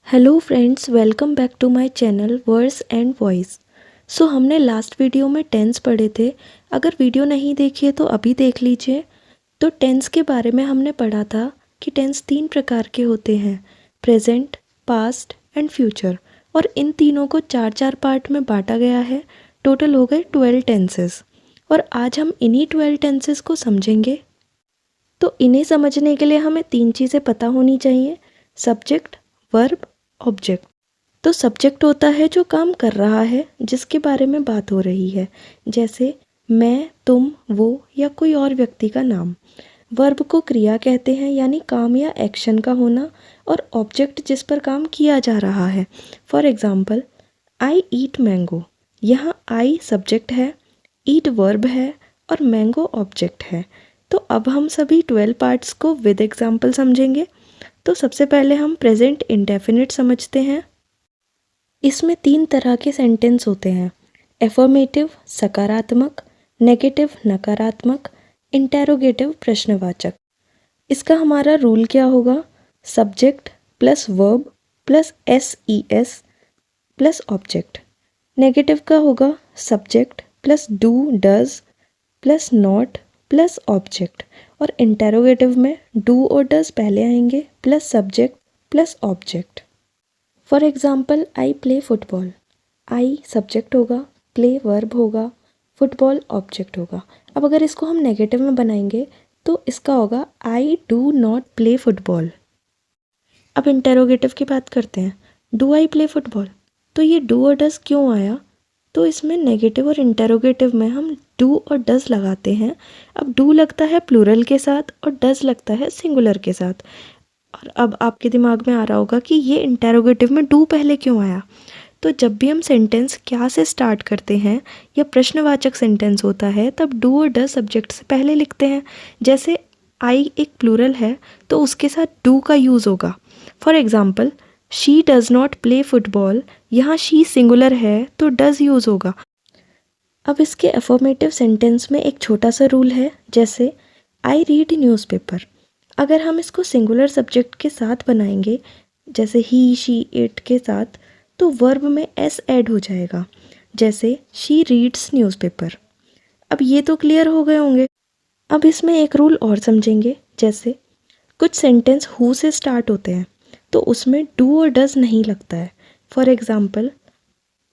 Hello friends, welcome back to my channel words and voice. हमने last video में tense पढ़े थे। अगर वीडियो नहीं देखी है तो अभी देख लीजिए। तो टेंस के बारे में हमने पढ़ा था कि टेंस 3 प्रकार के होते हैं, प्रेजेंट, पास्ट एंड फ्यूचर। और इन तीनों को 4-4 पार्ट में बांटा गया है। टोटल हो गए 12 टेंसेस। और आज हम इन्हीं 12 टेंसेस को समझेंगे। तो इन्हें समझने के लिए हमें 3 चीज़ें पता होनी चाहिए, सब्जेक्ट, वर्ब, ऑब्जेक्ट। तो सब्जेक्ट होता है जो काम कर रहा है, जिसके बारे में बात हो रही है, जैसे मैं, तुम, वो या कोई और व्यक्ति का नाम। वर्ब को क्रिया कहते हैं, यानी काम या एक्शन का होना। और ऑब्जेक्ट जिस पर काम किया जा रहा है। For example, I eat mango. यहाँ आई सब्जेक्ट है, ईट वर्ब है और मैंगो ऑब्जेक्ट है। तो अब हम सभी 12 पार्ट्स को विद एग्जाम्पल समझेंगे। तो सबसे पहले हम प्रेजेंट इंडेफिनिट समझते हैं। इसमें 3 तरह के सेंटेंस होते हैं, एफर्मेटिव सकारात्मक, नेगेटिव नकारात्मक, इंटेरोगेटिव प्रश्नवाचक। इसका हमारा रूल क्या होगा, subject plus verb plus S plus object. Negative का होगा subject plus do does plus not plus object. और इंटेरोगेटिव में डू और डज पहले आएंगे plus subject plus object. For example, I play football. I subject होगा, प्ले वर्ब होगा, football object होगा। अब अगर इसको हम नेगेटिव में बनाएंगे तो इसका होगा I do not play football. अब इंटेरोगेटिव की बात करते हैं, डू आई प्ले फुटबॉल। तो ये डू और डज क्यों आया, तो इसमें नेगेटिव और इंटेरोगेटिव में हम डू और डज लगाते हैं। अब डू लगता है प्लूरल के साथ और डज लगता है सिंगुलर के साथ। और अब आपके दिमाग में आ रहा होगा कि ये इंटेरोगेटिव में डू पहले क्यों आया। तो जब भी हम सेंटेंस क्या से स्टार्ट करते हैं या प्रश्नवाचक सेंटेंस होता है, तब डू और डज सब्जेक्ट से पहले लिखते हैं। जैसे आई एक प्लूरल है तो उसके साथ डू का यूज़ होगा। For example, she does not play football. यहाँ शी सिंगुलर है तो डज़ यूज़ होगा। अब इसके अफर्मेटिव सेंटेंस में एक छोटा सा रूल है, जैसे आई रीड न्यूज़पेपर। अगर हम इसको सिंगुलर सब्जेक्ट के साथ बनाएंगे, जैसे ही, शी, इट के साथ, तो वर्ब में एस ऐड हो जाएगा, जैसे शी रीड्स न्यूज़पेपर। अब ये तो क्लियर हो गए होंगे। अब इसमें एक रूल और समझेंगे, जैसे कुछ सेंटेंस हु से स्टार्ट होते हैं तो उसमें डू और डज नहीं लगता है। For example,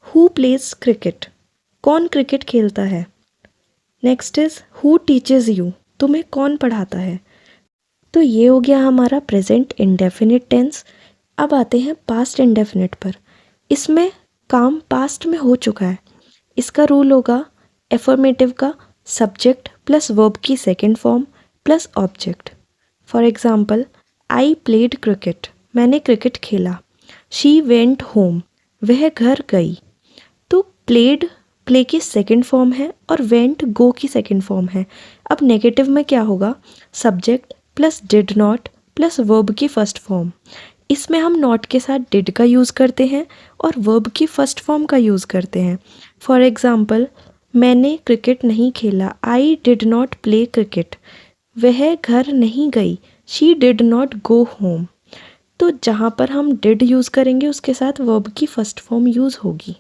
who plays cricket. कौन क्रिकेट खेलता है। Next is who teaches you. तुम्हें कौन पढ़ाता है। तो ये हो गया हमारा प्रेजेंट इंडेफिनिट टेंस। अब आते हैं पास्ट इंडेफिनिट पर। इसमें काम पास्ट में हो चुका है। इसका रूल होगा एफर्मेटिव का सब्जेक्ट प्लस वर्ब की second form plus object. For example, I played cricket. मैंने क्रिकेट खेला। She went home. वह घर गई। तो प्लेड प्ले की सेकेंड फॉर्म है और वेंट गो की सेकेंड फॉर्म है। अब नेगेटिव में क्या होगा, subject plus did not plus verb की फर्स्ट फॉर्म। इसमें हम नॉट के साथ डिड का यूज़ करते हैं और वर्ब की फर्स्ट फॉर्म का यूज़ करते हैं। फॉर एग्जाम्पल, मैंने क्रिकेट नहीं खेला। I did not play cricket. वह घर नहीं गई। She did not go home. तो जहाँ पर हम डिड यूज़ करेंगे उसके साथ वर्ब की फर्स्ट फॉर्म यूज़ होगी।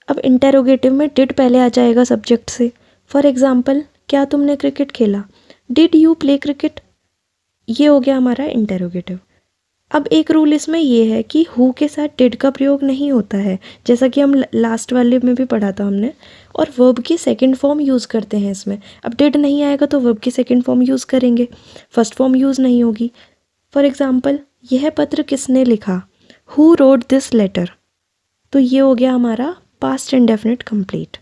अब इंटेरोगेटिव में डिड पहले आ जाएगा सब्जेक्ट से। फॉर एग्जाम्पल, क्या तुमने क्रिकेट खेला। Did you play cricket. ये हो गया हमारा इंटेरोगेटिव। अब एक रूल इसमें ये है कि हु के साथ डिड का प्रयोग नहीं होता है, जैसा कि हम लास्ट वाले में भी पढ़ा था हमने। और वर्ब की सेकंड फॉर्म यूज़ करते हैं इसमें। अब डिड नहीं आएगा तो वर्ब की सेकंड फॉर्म यूज़ करेंगे, फर्स्ट फॉर्म यूज़ नहीं होगी। फॉर एग्जाम्पल, यह पत्र किसने लिखा। Who wrote this letter. तो ये हो गया हमारा पास्ट इंडेफिनिट कंप्लीट।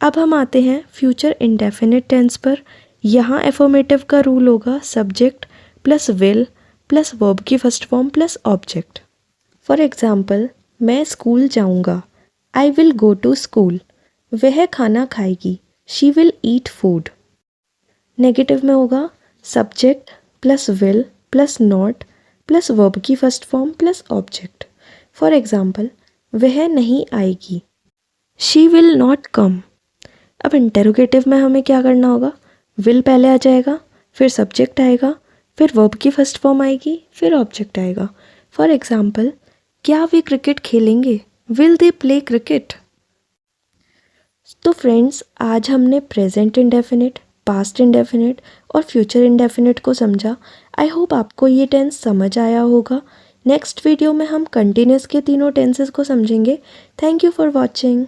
अब हम आते हैं फ्यूचर इंडेफिनिट टेंस पर। यहाँ एफर्मेटिव का रूल होगा subject plus will plus verb की first form plus object. For example, मैं स्कूल जाऊँगा। I will go to school. वह खाना खाएगी। She will eat food. Negative में होगा subject plus will plus not plus verb की first form plus object. For example, वह नहीं आएगी। She will not come. अब इंटेरोगेटिव में हमें क्या करना होगा, विल पहले आ जाएगा, फिर सब्जेक्ट आएगा, फिर वर्ब की फर्स्ट फॉर्म आएगी, फिर ऑब्जेक्ट आएगा। फॉर एग्जाम्पल, क्या वे क्रिकेट खेलेंगे? Will they play cricket? तो फ्रेंड्स, आज हमने प्रेजेंट इंडेफिनिट, पास्ट इंडेफिनिट और फ्यूचर इंडेफिनिट को समझा। आई होप आपको ये टेंस समझ आया होगा। नेक्स्ट वीडियो में हम कंटिन्यूस के तीनों टेंसेस को समझेंगे। Thank you for watching.